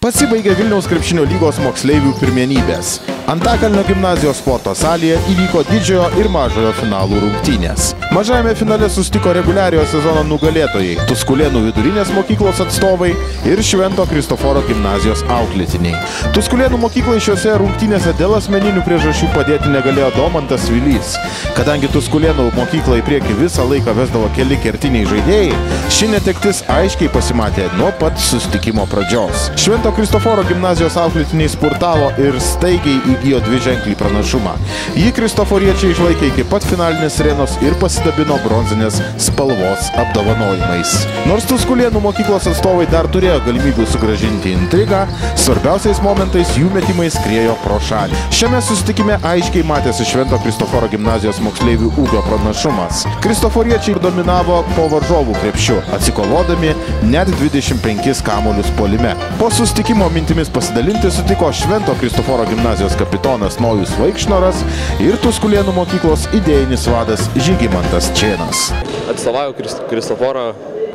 Pasibaigė Vilniaus krepšinio lygos moksleivių pirmenybės. Antakalnio gimnazijos sporto salėje įvyko didžiojo ir mažojo finalų rungtynės. Mažajame finale susitiko reguliariojo sezono nugalėtojai – Tuskulėnų vidurinės mokyklos atstovai ir Švento Kristoforo gimnazijos auklėtiniai. Tuskulėnų mokyklai šiose rungtynėse dėl asmeninių priežasčių padėti negalėjo Domantas Vilys. Kadangi Tuskulėnų mokyklą į priekį visą laiką vesdavo keli kertiniai žaidėjai, ši netektis aiškiai pasimatė nuo pat susitikimo pradžios. Švento Kristoforo gimnazijos auklėtiniai spurtavo ir staigiai įgijo dviženklį pranašumą. Jį kristoforiečiai išlaikė iki pat finalinės arenos ir pasidabino bronzinės spalvos apdovanojimais. Nors Tuskulėnų mokyklos atstovai dar turėjo galimybių sugrąžinti intrigą, svarbiausiais momentais jų metimai skriejo pro šalį. Šiame susitikime aiškiai matėsi Švento Kristoforo gimnazijos moksleivių ūgio pranašumas. Kristoforiečiai dominavo po varžovų krepšiu, atsikovodami net 25 kamuolius puolime. Po susitikimo mintimis pasidalinti sutiko Švento Kristoforo gimnazijos kapitonas Nojus Vaikšnoras ir Tuskulėnų mokyklos idėjinis vadas Žygimantas Čėnas. Atstovauju Kristoforo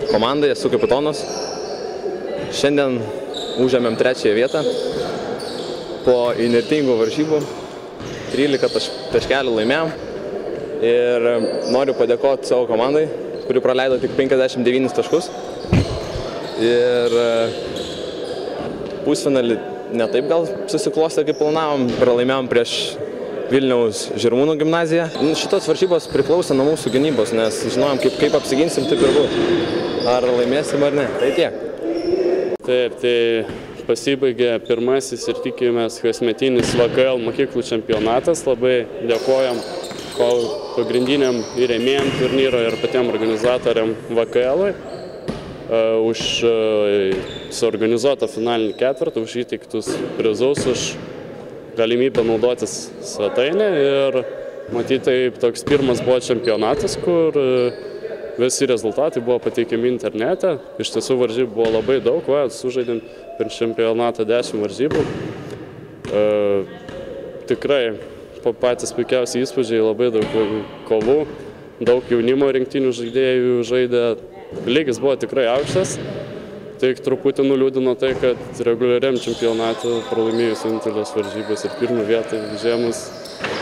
komandai, esu kapitonas. Šiandien užėmėm 3. vietą po įnirtingų varžybų. 13 taškelių laimėjom ir noriu padėkoti savo komandai, kuri praleido tik 59 taškus. Ir pusfinalį netaip gal susiklostė, kaip planavom. Pralaimėjom prieš Vilniaus Žirmūnų gimnaziją. Šitos varžybos priklausė nuo mūsų gynybos, nes žinojom, kaip apsiginsim, taip ir bus. Ar laimėsim ar ne. Tai tiek. Taip, tai pasibaigė pirmasis ir tikimės kasmetinis VKL mokyklų čempionatas. Labai dėkojam pagrindiniam ir rėmėjam turnyro ir patiem organizatoriam VKL-ui už suorganizuotą finalinį ketvirtą, už įteiktus prizus, už galimybę naudotis svetainę ir matyti, toks pirmas buvo čempionatas, kur visi rezultatai buvo pateikiami internete. Iš tiesų varžybų buvo labai daug, sužaidėm per čempionatą 10 varžybų. Tikrai patys puikiausiai įspūdžiai, labai daug kovų, daug jaunimo rinktinių žaidėjų žaidė. Lygis buvo tikrai aukštas, tik truputį nuliūdino tai, kad reguliariam čempionatui pralaimėjus vienintelės varžybos ir pirmą vietą užėmus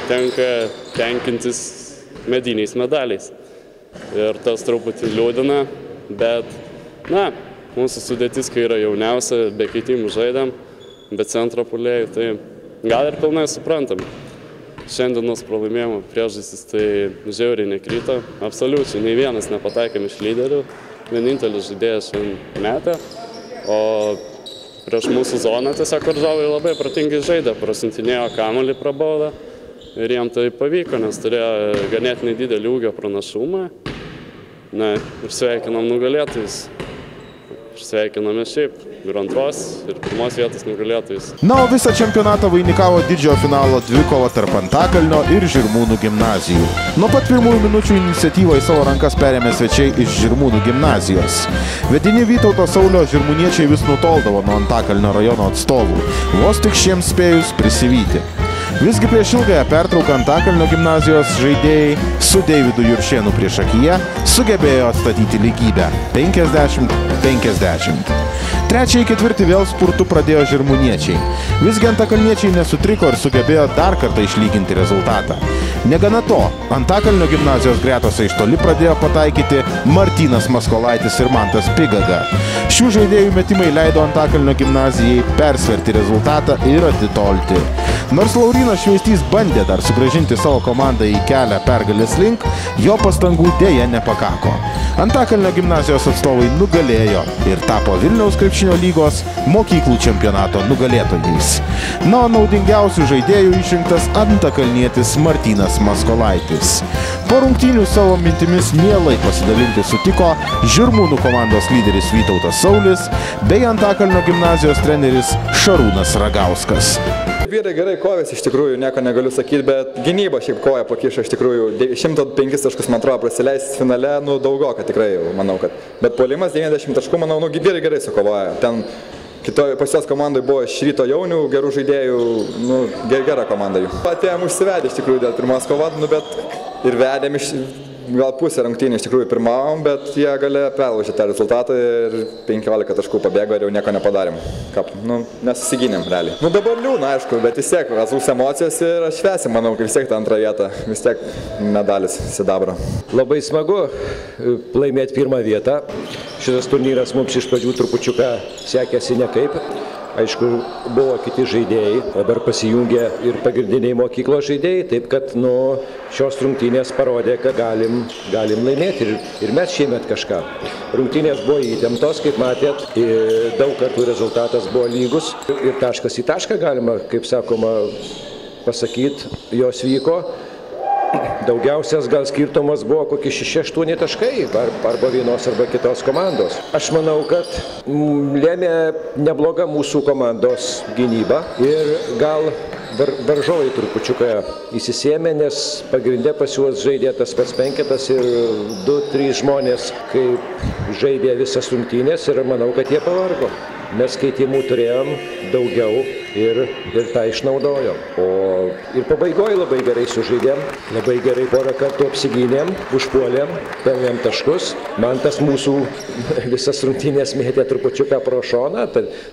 tenka tenkintis mediniais medaliais. Ir tas truputį liūdina, bet, mūsų sudėtis, kai yra jauniausia, be keitimų žaidėm, be centro puolėjų, tai gal ir pilnai suprantam. Šiandienos pralaimėjimo priežastis tai žiauriai nekrito. Absoliučiai, nei vienas nepataikėm iš lyderių. Vienintelis žaidėjas šiandien metė. O prieš mūsų zoną tiesiog varžovai labai protingai žaidė. Prasintinėjo kamuolį prabaudą. Ir jiem tai pavyko, nes turėjo ganėtinai didelį ūgio pranašumą. Ir sveikinam nugalėtojus. Ir sveikiname šiaip ir antros, ir pirmos vietos nugalėtojus. O visą čempionatą vainikavo didžiojo finalo dvikova tarp Antakalnio ir Žirmūnų gimnazijų. Nuo pat pirmųjų minučių iniciatyvą į savo rankas perėmė svečiai iš Žirmūnų gimnazijos. Vedini Vytauto Saulio žirmūniečiai vis nutoldavo nuo Antakalnio rajono atstovų, vos tik šiems spėjus prisivyti. Visgi prieš ilgąją pertrauką Antakalnio gimnazijos žaidėjai su Deividu Juršėnu priešakyje sugebėjo atstatyti lygybę 50-50. Trečiąjį ketvirtį vėl spurtu pradėjo žirmūniečiai. Visgi antakalniečiai nesutriko ir sugebėjo dar kartą išlyginti rezultatą. Negana to, Antakalnio gimnazijos gretose iš toli pradėjo pataikyti Martynas Maskolaitis ir Mantas Pigaga. Šių žaidėjų metimai leido Antakalnio gimnazijai persverti rezultatą ir atitolti. Nors Laurynas Šveistys bandė dar sugrąžinti savo komandą į kelią pergalės link, jo pastangų dėja nepakako. Antakalnio gimnazijos atstovai nugalėjo ir tapo Vilniaus krepšinio lygos mokyklų čempionato nugalėtojais. O naudingiausių žaidėjų išrinktas antakalnietis Martynas Maskolaitis. Po rungtynių savo mintimis mielai pasidalinti sutiko Žirmūnų komandos lyderis Vytautas Saulis bei Antakalnio gimnazijos treneris Šarūnas Ragauskas. Vyrai gerai kovės, iš tikrųjų, nieko negaliu sakyti, bet gynyba šiaip koją pakišo, iš tikrųjų, 105 taškus, man atrodo, prasileisis finale, daugoka tikrai, manau, kad. Bet puolimas 90 taškų, manau, vyrai gerai sukovoja. Ten pas jos komandai buvo iš Ryto jaunių, gerų žaidėjų, gera komanda jų. Patėjom užsivedę, iš tikrųjų, dėl pirmos kovos, bet ir vedėm gal pusę rungtynių iš tikrųjų pirmavom, bet jie galėjo perlaužyti tą rezultatą ir 15 taškų pabėgo ir jau nieko nepadarėm. Nesusigynėm realiai. Dabar liūna, aišku, bet vis tiek azus emocijos ir švęsim, manau, vis tiek tą antrą vietą, vis tiek medalis sidabro. Labai smagu laimėti pirmą vietą. Šitas turnyras mums iš pradžių trupučiuką sekėsi nekaip. Aišku, buvo kiti žaidėjai, dabar pasijungė ir pagrindiniai mokyklos žaidėjai, taip kad šios rungtynės parodė, kad galim laimėti ir mes šiemet kažką. Rungtynės buvo įtemptos, kaip matėt, daug kartų rezultatas buvo lygus ir taškas į tašką galima, kaip sakoma, pasakyti, jos vyko. Daugiausias gal skirtumas buvo kokie 6-8 taškai arba vienos arba kitos komandos. Aš manau, kad lėmė nebloga mūsų komandos gynyba ir gal varžovai trupučiuką įsisėmė, nes pagrindė pas juos žaidė tas pats penketas ir 2-3 žmonės, kaip žaidė visas rungtynės ir manau, kad jie pavargo. Mes keitimų turėjom daugiau ir tą išnaudojom. Ir pabaigoje labai gerai sužaidėm, labai gerai porą kartų apsigynėm, užpuolėm, pelnėm taškus. Man tas mūsų visas rungtynės mėtė trupučiuką pro šoną,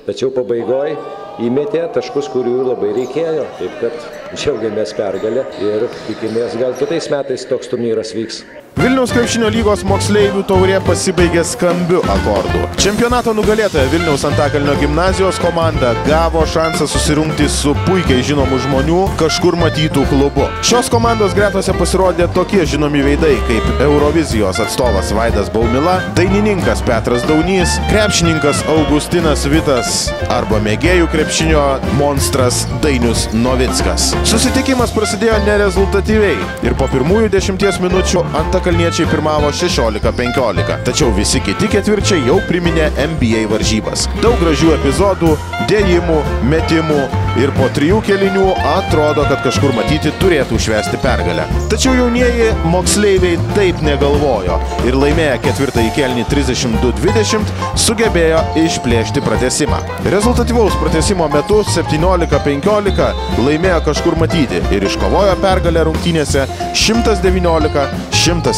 tačiau pabaigoje įmetė taškus, kurių labai reikėjo. Taip kad džiaugiamės pergalę ir tikimės, gal kitais metais toks turnyras vyks. Vilniaus krepšinio lygos moksleivių taurė pasibaigė skambiu akordu. Čempionato nugalėtoja Vilniaus Antakalnio gimnazijos komanda gavo šansą susirungti su puikiai žinomų žmonių kažkur matytų klubu. Šios komandos gretose pasirodė tokie žinomi veidai kaip Eurovizijos atstovas Vaidas Baumila, dainininkas Petras Daunys, krepšininkas Augustinas Vitas arba mėgėjų krepšinio monstras Dainius Novickas. Susitikimas prasidėjo nerezultatyviai ir po pirmųjų 10 minučių Antakalniečiai pirmavo 16-15, tačiau visi kiti ketvirčiai jau priminė NBA varžybas. Daug gražių epizodų, dėjimų, metimų ir po 3 kėlinių atrodo, kad kažkur matyti turėtų švęsti pergalę. Tačiau jaunieji moksleiviai taip negalvojo ir laimėję ketvirtąjį kėlinį 32-20 sugebėjo išplėšti pratęsimą. Rezultatyvaus pratęsimo metu 17-15 laimėjo kažkur matyti ir iškovojo pergalę rungtynėse 119-117.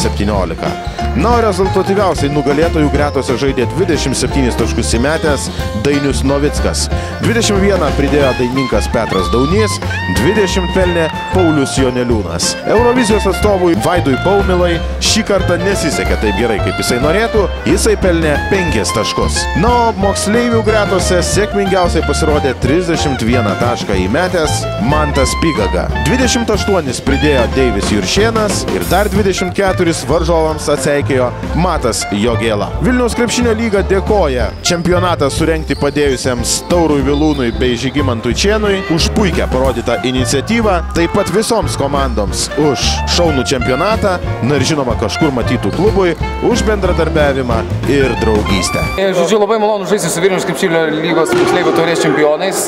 O rezultatyviausiai nugalėtojų gretose žaidė 27 taškus įmetęs Dainius Novickas. 21 pridėjo dainininkas Petras Daunys, 20 pelnė Paulius Joneliūnas. Eurovizijos atstovui Vaidui Baumilai šį kartą nesisekė taip gerai, kaip jisai norėtų, jisai pelnė 5 taškus. O moksleivių gretose sėkmingiausiai pasirodė 31 tašką įmetęs Mantas Pigaga. 28 pridėjo Deivis Juršėnas ir dar 24 varžovams atseikėjo Matas Jogėla. Vilniaus krepšinio lyga dėkoja čempionatą surengti padėjusiems Taurui Vilūnui bei Žygimantui Čėnui už puikią parodytą iniciatyvą, taip pat visoms komandoms už šaunų čempionatą, ir žinoma kažkur matytų klubui už bendradarbiavimą ir draugystę. Žodžiu, labai malonu žaisti su Vilniaus krepšinio lygos moksleivių taurės čempionais.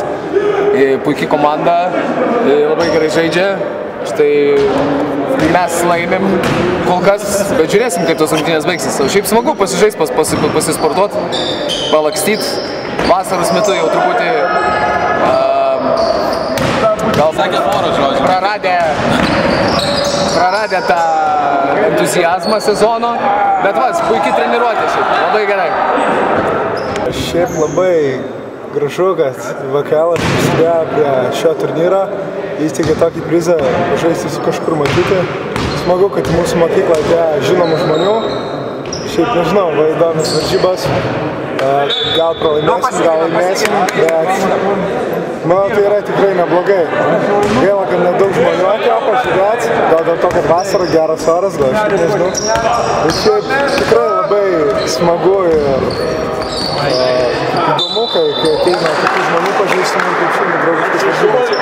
Puikiai komanda, labai gerai žaidžia. Štai mes laimėm kol kas, bet žiūrėsim, kaip tos rungtynės baigsis. O šiaip smagu pasižaisti, pasisportuoti, palakstyti. Vasaros metu jau truputį gal praradę tą entuziazmą sezono, bet puikiai treniruotė šiaip, labai gerai. Šiaip labai gražu, kad VKL prisidėjo prie šio turnyro, įsteigė tokį prizą žaisti su kažkur matyti. Smagu, kad į mūsų mokyklą atėjo žinomų žmonių. Šiaip nežinau, įdomios varžybos. Gal pralaimėsim, gal laimėsim, bet manau, tai yra tikrai neblogai. Gaila, kad nedaug žmonių atėjo pažiūrėti, gal dėl to, kad vasara geras oras, gal aš nežinau. Bet šiaip tikrai labai smagu ir įdomu, kai